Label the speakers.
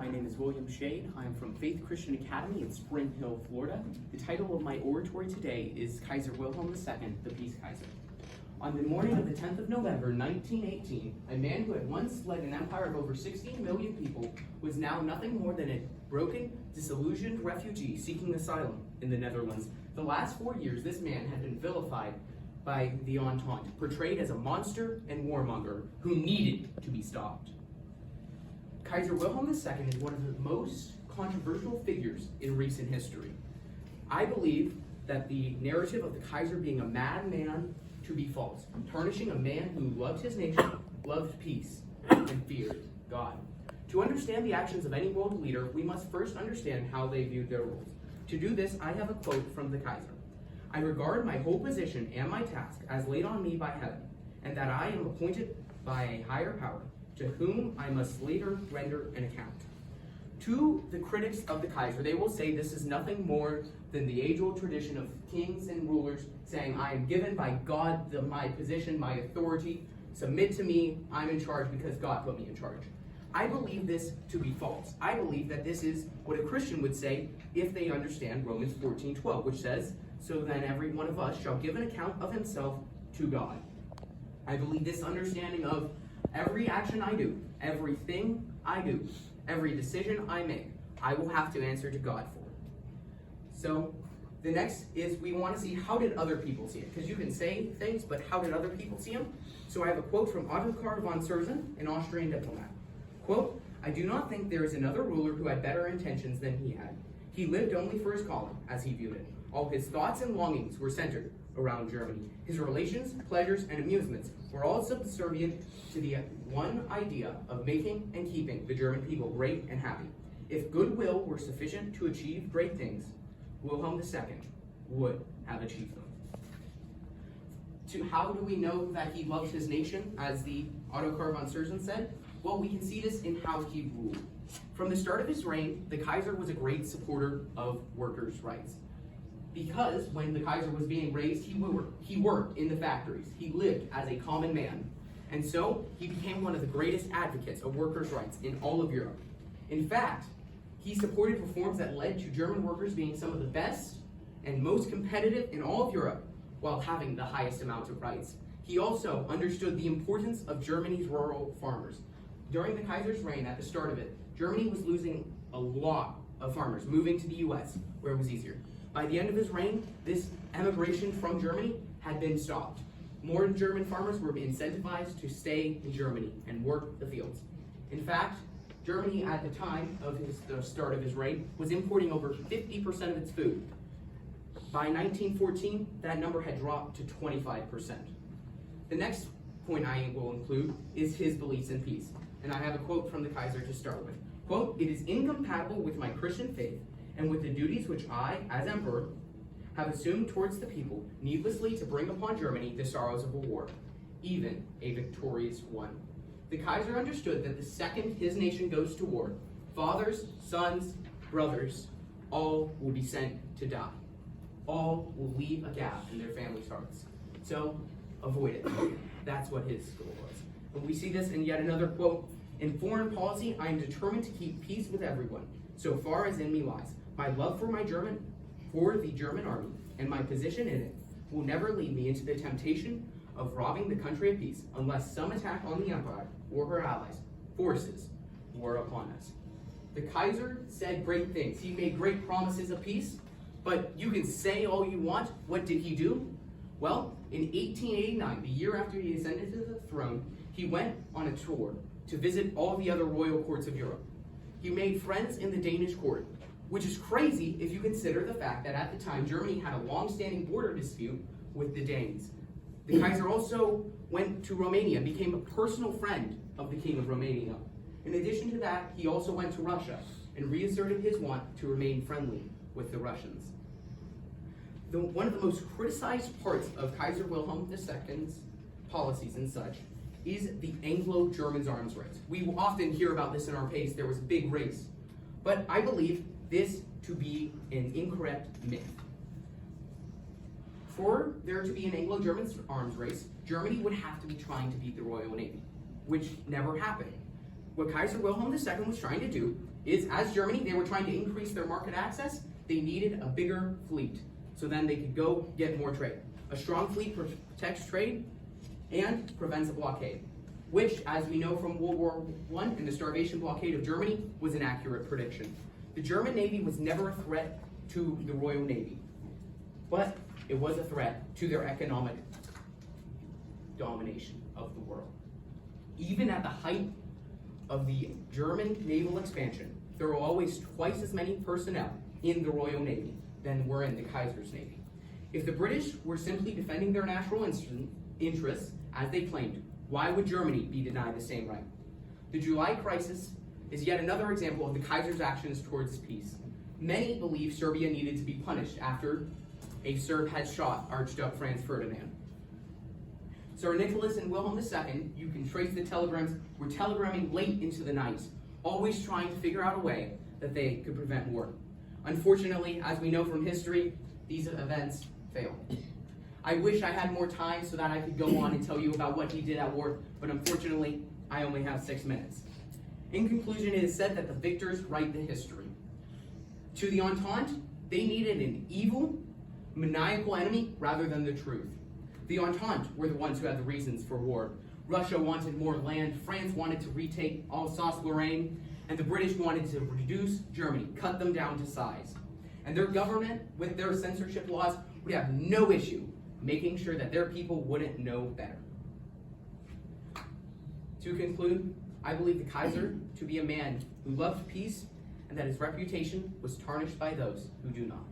Speaker 1: My name is William Shade. I am from Faith Christian Academy in Spring Hill, Florida. The title of my oratory today is Kaiser Wilhelm II, the Peace Kaiser. On the morning of the 10th of November, 1918, a man who had once led an empire of over 16 million people was now nothing more than a broken, disillusioned refugee seeking asylum in the Netherlands. The last 4 years, this man had been vilified by the Entente, portrayed as a monster and warmonger who needed to be stopped. Kaiser Wilhelm II is one of the most controversial figures in recent history. I believe that the narrative of the Kaiser being a madman to be false, tarnishing a man who loved his nation, loved peace, and feared God. To understand the actions of any world leader, we must first understand how they viewed their roles. To do this, I have a quote from the Kaiser. "I regard my whole position and my task as laid on me by heaven, and that I am appointed by a higher power, to whom I must later render an account." To the critics of the Kaiser, they will say this is nothing more than the age-old tradition of kings and rulers saying, "I am given by God my position, my authority, submit to me, I'm in charge because God put me in charge." I believe this to be false. I believe that this is what a Christian would say if they understand Romans 14:12, which says, "So then every one of us shall give an account of himself to God." I believe this understanding of every action I do, everything I do, every decision I make, I will have to answer to God for. So the next is we want to see, how did other people see it? Because you can say things, but how did other people see them? So I have a quote from Ottokar von Sersen, an Austrian diplomat. Quote, "I do not think there is another ruler who had better intentions than he had. He lived only for his calling, as he viewed it. All his thoughts and longings were centered around Germany. His relations, pleasures, and amusements were all subservient to the one idea of making and keeping the German people great and happy. If goodwill were sufficient to achieve great things, Wilhelm II would have achieved them." How do we know that he loved his nation, as the Ottokar von Sersen said? Well, we can see this in how he ruled. From the start of his reign, the Kaiser was a great supporter of workers' rights. Because when the Kaiser was being raised, he worked in the factories. He lived as a common man. And so he became one of the greatest advocates of workers' rights in all of Europe. In fact, he supported reforms that led to German workers being some of the best and most competitive in all of Europe, while having the highest amount of rights. He also understood the importance of Germany's rural farmers. During the Kaiser's reign, at the start of it, Germany was losing a lot of farmers, moving to the US, where it was easier. By the end of his reign, this emigration from Germany had been stopped. More German farmers were incentivized to stay in Germany and work the fields. In fact, Germany at the time of the start of his reign was importing over 50% of its food. By 1914, that number had dropped to 25%. The next point I will include is his beliefs in peace. And I have a quote from the Kaiser to start with. Quote, "It is incompatible with my Christian faith and with the duties which I, as emperor, have assumed towards the people, needlessly to bring upon Germany the sorrows of a war, even a victorious one." The Kaiser understood that the second his nation goes to war, fathers, sons, brothers, all will be sent to die. All will leave a gap in their families' hearts. So avoid it. That's what his goal was. And we see this in yet another quote. "In foreign policy, I am determined to keep peace with everyone, so far as in me lies. My love for the German army, and my position in it will never lead me into the temptation of robbing the country of peace, unless some attack on the empire or her allies, forces, were upon us." The Kaiser said great things. He made great promises of peace, but you can say all you want. What did he do? Well, in 1889, the year after he ascended to the throne, he went on a tour to visit all the other royal courts of Europe. He made friends in the Danish court, which is crazy if you consider the fact that at the time, Germany had a long-standing border dispute with the Danes. The Kaiser also went to Romania and became a personal friend of the King of Romania. In addition to that, he also went to Russia and reasserted his want to remain friendly with the Russians. One of the most criticized parts of Kaiser Wilhelm II's policies and such is the Anglo-German arms race. We will often hear about this in our pace. There was a big race. But I believe this to be an incorrect myth. For there to be an Anglo-German arms race, Germany would have to be trying to beat the Royal Navy, which never happened. What Kaiser Wilhelm II was trying to do is, as Germany, they were trying to increase their market access, they needed a bigger fleet, so then they could go get more trade. A strong fleet protects trade and prevents a blockade, which, as we know from World War I and the starvation blockade of Germany, was an accurate prediction. The German Navy was never a threat to the Royal Navy, but it was a threat to their economic domination of the world. Even at the height of the German naval expansion, there were always twice as many personnel in the Royal Navy than were in the Kaiser's Navy. If the British were simply defending their national interests, as they claimed, why would Germany be denied the same right? The July crisis is yet another example of the Kaiser's actions towards peace. Many believe Serbia needed to be punished after a Serb had shot Archduke Franz Ferdinand. Tsar Nicholas and Wilhelm II, you can trace the telegrams, were telegramming late into the night, always trying to figure out a way that they could prevent war. Unfortunately, as we know from history, these events failed. I wish I had more time so that I could go on and tell you about what he did at war, but unfortunately, I only have 6 minutes. In conclusion, it is said that the victors write the history. To the Entente, they needed an evil, maniacal enemy rather than the truth. The Entente were the ones who had the reasons for war. Russia wanted more land, France wanted to retake Alsace-Lorraine, and the British wanted to reduce Germany, cut them down to size. And their government, with their censorship laws, would have no issue making sure that their people wouldn't know better. To conclude, I believe the Kaiser to be a man who loved peace and that his reputation was tarnished by those who do not.